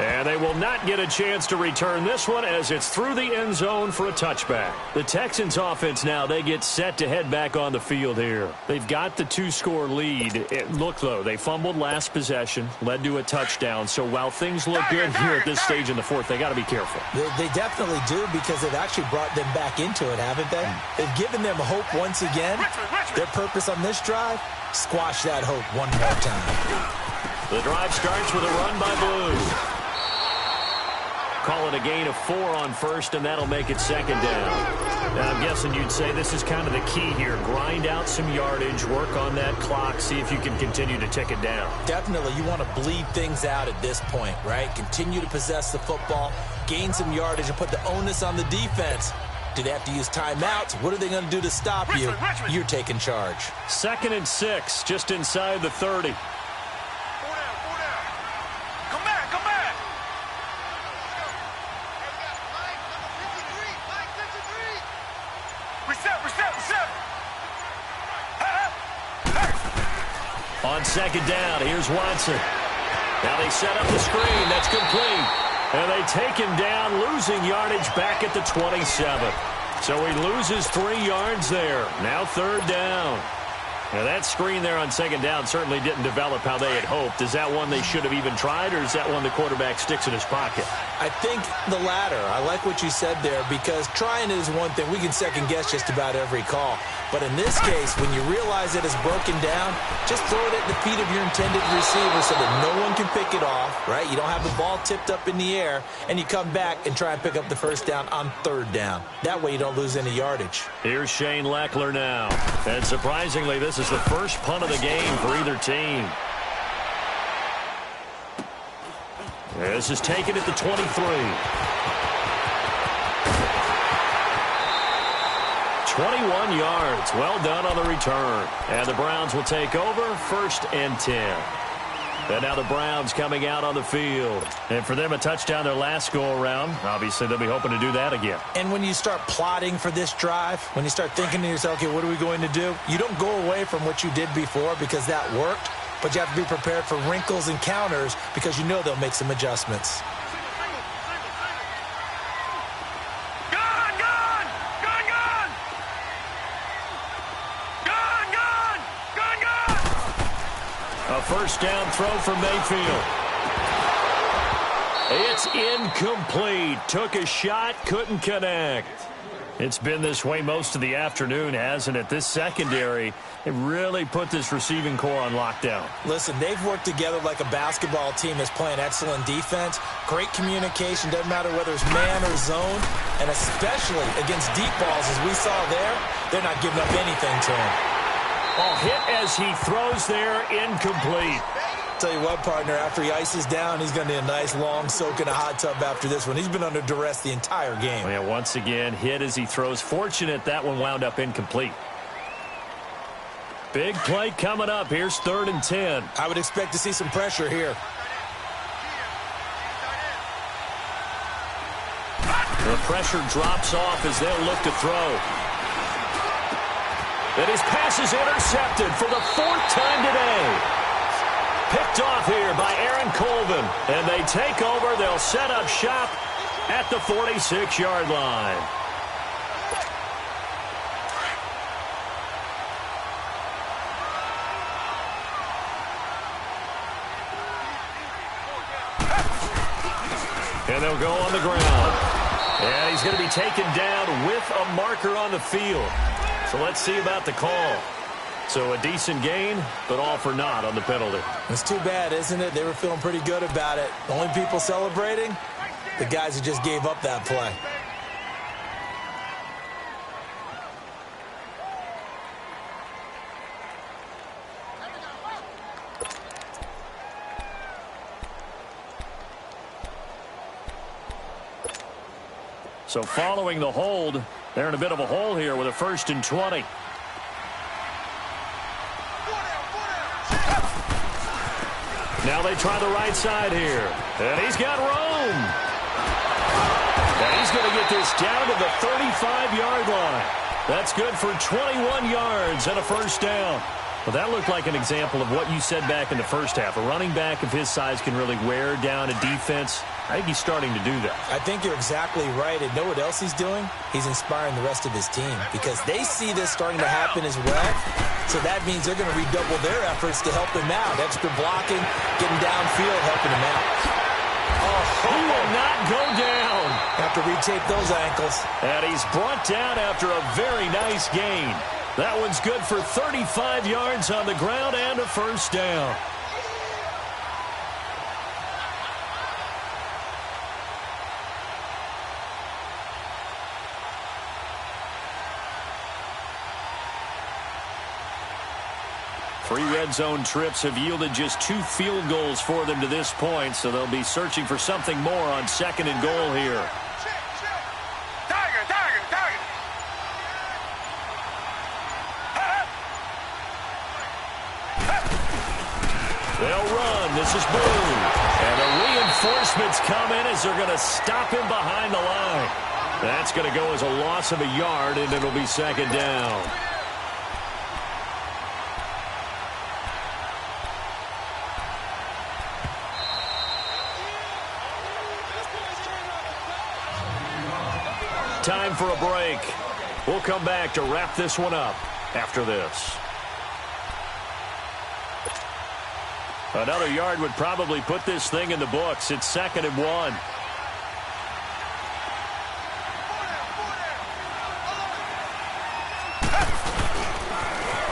S1: And they will not get a chance to return this one as it's through the end zone for a touchback. The Texans offense now, they get set to head back on the field here. They've got the 2-score lead. Look, though, they fumbled last possession, led to a touchdown. So while things look good here at this stage in the fourth, they got to be careful.
S2: They definitely do, because they've actually brought them back into it, haven't they? They've given them hope once again. Their purpose on this drive, squash that hope one more time.
S1: The drive starts with a run by Blue. Call it a gain of 4 on 1st, and that'll make it 2nd down. Now, I'm guessing you'd say this is kind of the key here. Grind out some yardage, work on that clock, see if you can continue to tick it down.
S2: Definitely. You want to bleed things out at this point, right? Continue to possess the football, gain some yardage, and put the onus on the defense. Do they have to use timeouts? What are they going to do to stop you? You're taking charge.
S1: 2nd and 6, just inside the 30. On 2nd down, here's Watson. Now they set up the screen. That's complete. And they take him down, losing yardage back at the 27. So he loses 3 yards there. Now 3rd down. Now that screen there on 2nd down certainly didn't develop how they had hoped. Is that one they should have even tried, or is that one the quarterback sticks in his pocket?
S2: I think the latter. I like what you said there, because trying it is one thing. We can second-guess just about every call. But in this case, when you realize that it's broken down, just throw it at the feet of your intended receiver so that no one can pick it off, right? You don't have the ball tipped up in the air, and you come back and try and pick up the 1st down on 3rd down. That way you don't lose any yardage.
S1: Here's Shane Leckler now. And surprisingly, this is the first punt of the game for either team. This is taken at the 23. 21 yards. Well done on the return. And the Browns will take over 1st and 10. And now the Browns coming out on the field. And for them, a touchdown their last go-around. Obviously, they'll be hoping to do that again.
S2: And when you start plotting for this drive, when you start thinking to yourself, okay, what are we going to do? You don't go away from what you did before because that worked. But you have to be prepared for wrinkles and counters because you know they'll make some adjustments.
S1: A 1st down throw from Mayfield. It's incomplete. Took a shot, couldn't connect. It's been this way most of the afternoon, hasn't it? This secondary, it really put this receiving core on lockdown.
S2: Listen, they've worked together like a basketball team that's playing excellent defense. Great communication, doesn't matter whether it's man or zone. And especially against deep balls, as we saw there, they're not giving up anything to him.
S1: Hit as he throws there, incomplete.
S2: Tell you what, partner, after he ices down, he's going to need a nice long soak in a hot tub after this one. He's been under duress the entire game.
S1: Yeah, once again, hit as he throws. Fortunate that one wound up incomplete. Big play coming up. Here's 3rd and 10.
S2: I would expect to see some pressure here.
S1: The pressure drops off as they'll look to throw. And his pass is intercepted for the 4th time today. Picked off here by Aaron Colvin. And they take over. They'll set up shop at the 46-yard line. And they'll go on the ground. And he's going to be taken down with a marker on the field. So let's see about the call. So a decent gain, but all for naught on the penalty.
S2: It's too bad, isn't it? They were feeling pretty good about it. The only people celebrating, the guys who just gave up that play.
S1: So following the hold, they're in a bit of a hole here with a 1st and 20. Now they try the right side here. And he's got room. And he's going to get this down to the 35-yard line. That's good for 21 yards and a 1st down. Well, that looked like an example of what you said back in the first half. A running back of his size can really wear down a defense. I think he's starting to do that.
S2: I think you're exactly right. And know what else he's doing? He's inspiring the rest of his team because they see this starting to happen as well. So that means they're going to redouble their efforts to help him out. Extra blocking, getting downfield, helping him out.
S1: Oh, he will not go down.
S2: Have to retape those ankles.
S1: And he's brought down after a very nice gain. That one's good for 35 yards on the ground and a 1st down. Three red zone trips have yielded just 2 field goals for them to this point, so they'll be searching for something more on 2nd and goal here. They'll run. This is Boone. And the reinforcements come in as they're going to stop him behind the line. That's going to go as a loss of a yard, and it'll be 2nd down. Time for a break. We'll come back to wrap this one up after this. Another yard would probably put this thing in the books. It's 2nd and 1.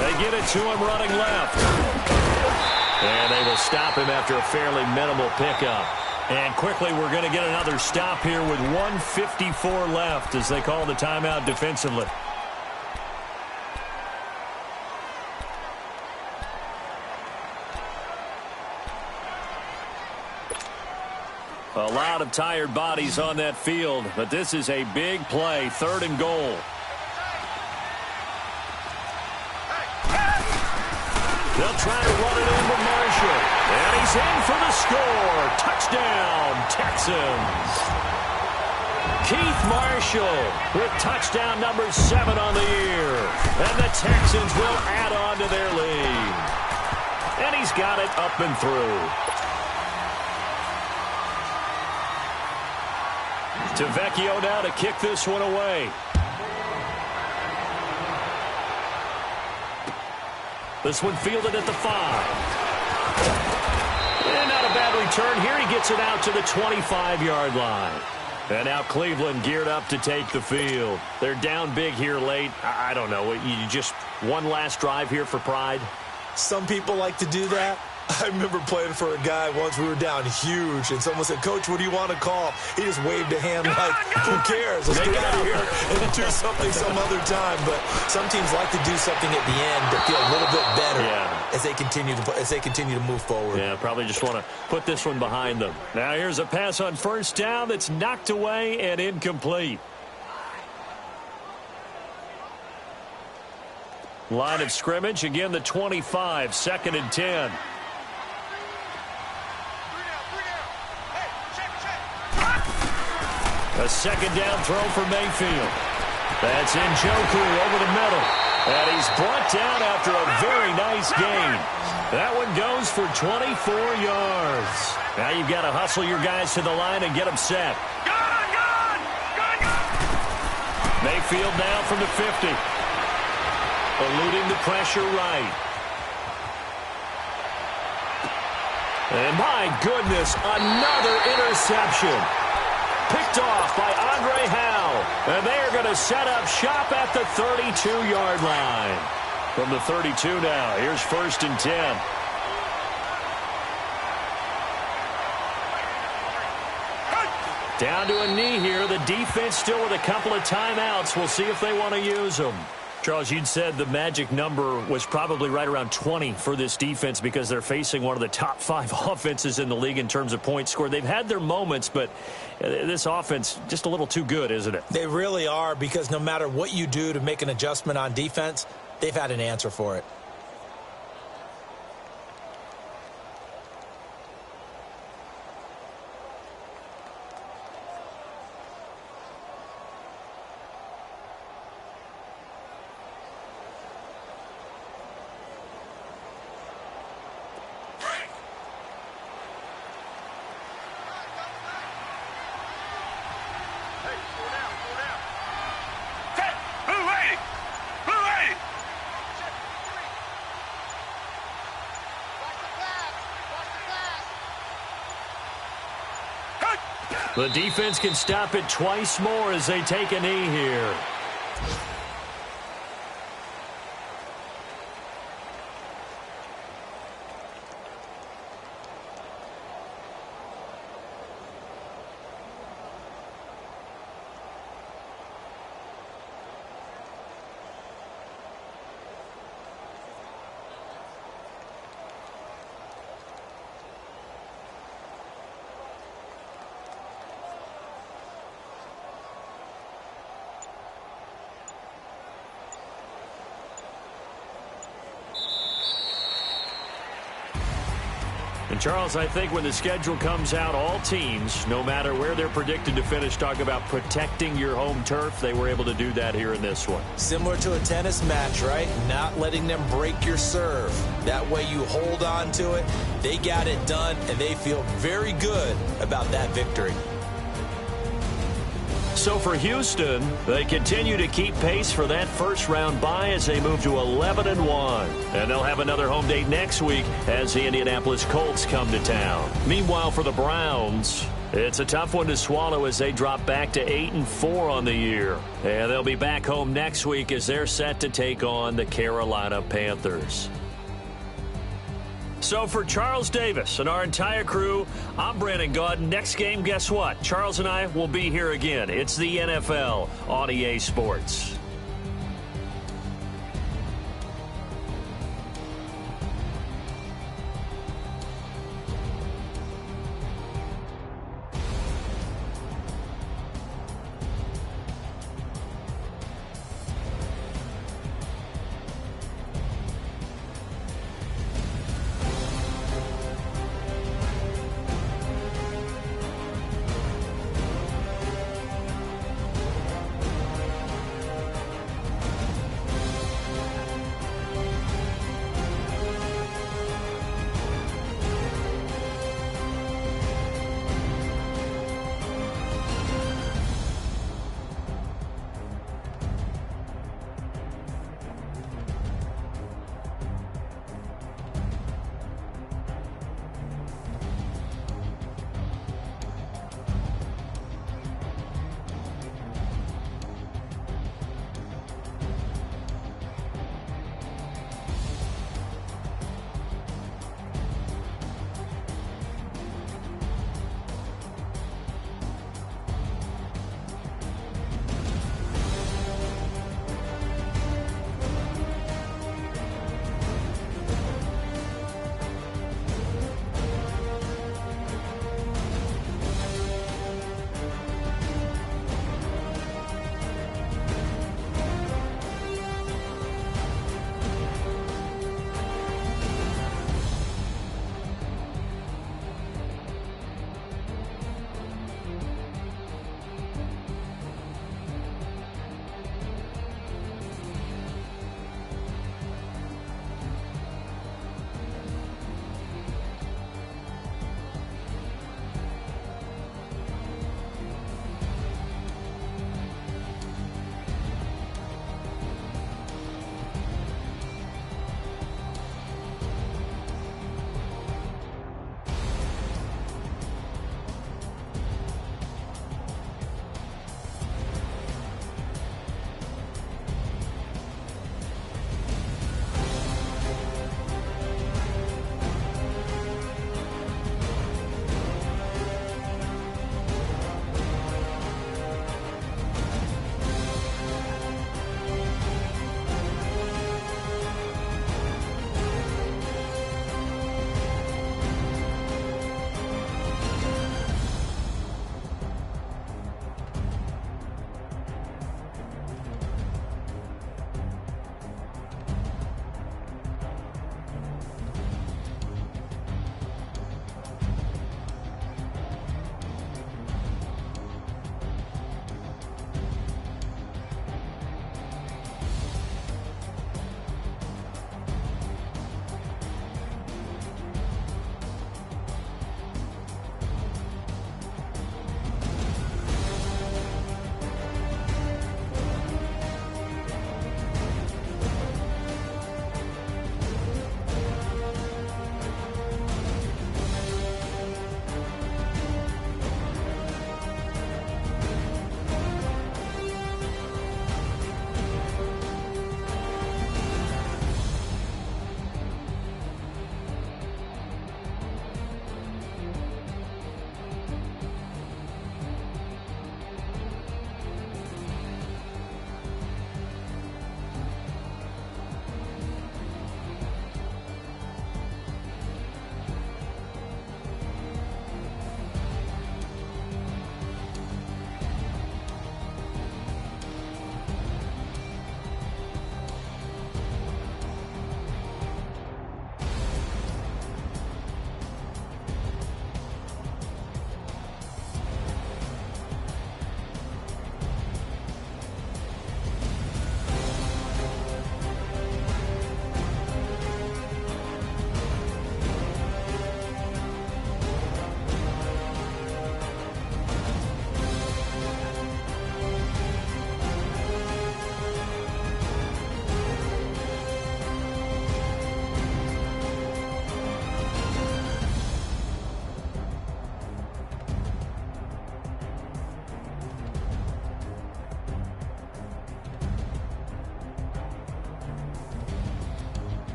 S1: They get it to him running left. And they will stop him after a fairly minimal pickup. And quickly we're going to get another stop here with 1:54 left as they call the timeout defensively. A lot of tired bodies on that field, but this is a big play, 3rd and goal. They'll try to run it in with Marshall. And he's in for the score. Touchdown, Texans. Keith Marshall with touchdown number 7 on the year. And the Texans will add on to their lead. And he's got it up and through. To Vecchio now to kick this one away. This one fielded at the 5. And not a bad return here. He gets it out to the 25-yard line. And now Cleveland geared up to take the field. They're down big here late. I don't know. You just one last drive here for pride?
S2: Some people like to do that. I remember playing for a guy once. We were down huge, and someone said, "Coach, what do you want to call?" He just waved a hand like, "Who cares? Let's get out of here and do something some other time." But some teams like to do something at the end to feel a little bit better as they continue to move forward.
S1: Yeah, probably just want to put this one behind them. Now here's a pass on first down that's knocked away and incomplete. Line of scrimmage, again the 25, 2nd and 10. A second down throw for Mayfield. That's Njoku over the middle. And he's brought down after a very nice gain. That one goes for 24 yards. Now you've got to hustle your guys to the line and get them set. Mayfield now from the 50. Eluding the pressure right. And my goodness, another interception. Picked off by Andre Howe. And they are going to set up shop at the 32-yard line. From the 32 now, here's 1st and 10. Down to a knee here. The defense still with a couple of timeouts. We'll see if they want to use them. Charles, you'd said the magic number was probably right around 20 for this defense because they're facing one of the top 5 offenses in the league in terms of points scored. They've had their moments, but this offense just a little too good, isn't it?
S2: They really are, because no matter what you do to make an adjustment on defense, they've had an answer for it.
S1: The defense can stop it twice more as they take a knee here. And Charles, I think when the schedule comes out, all teams, no matter where they're predicted to finish, talk about protecting your home turf. They were able to do that here in this one.
S2: Similar to a tennis match, right? Not letting them break your serve. That way you hold on to it. They got it done, and they feel very good about that victory.
S1: So for Houston, they continue to keep pace for that first-round bye as they move to 11-1. And they'll have another home date next week as the Indianapolis Colts come to town. Meanwhile, for the Browns, it's a tough one to swallow as they drop back to 8-4 on the year. And they'll be back home next week as they're set to take on the Carolina Panthers. So for Charles Davis and our entire crew, I'm Brandon Gaudin. Next game, guess what? Charles and I will be here again. It's the NFL on EA Sports.